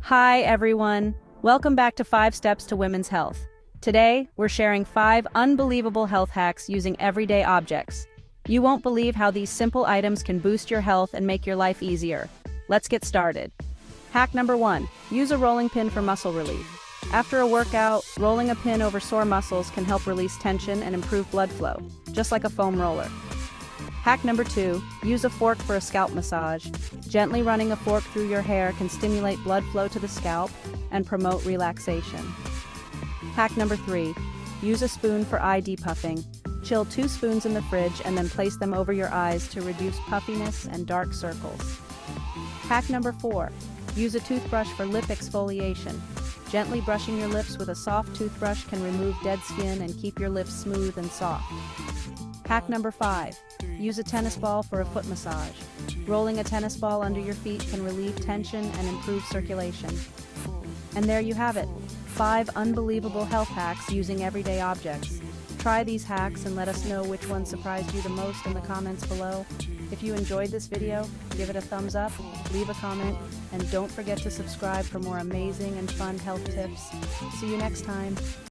Hi everyone, welcome back to 5 Steps to Women's Health. Today, we're sharing 5 unbelievable health hacks using everyday objects. You won't believe how these simple items can boost your health and make your life easier. Let's get started. Hack number 1, use a rolling pin for muscle relief. After a workout, rolling a pin over sore muscles can help release tension and improve blood flow, just like a foam roller. Hack number 2, use a fork for a scalp massage. Gently running a fork through your hair can stimulate blood flow to the scalp and promote relaxation. Hack number 3, use a spoon for eye depuffing. Chill 2 spoons in the fridge and then place them over your eyes to reduce puffiness and dark circles. Hack number 4, use a toothbrush for lip exfoliation. Gently brushing your lips with a soft toothbrush can remove dead skin and keep your lips smooth and soft. Hack number 5, use a tennis ball for a foot massage. Rolling a tennis ball under your feet can relieve tension and improve circulation. And there you have it, 5 unbelievable health hacks using everyday objects. Try these hacks and let us know which one surprised you the most in the comments below. If you enjoyed this video, give it a thumbs up, leave a comment, and don't forget to subscribe for more amazing and fun health tips. See you next time.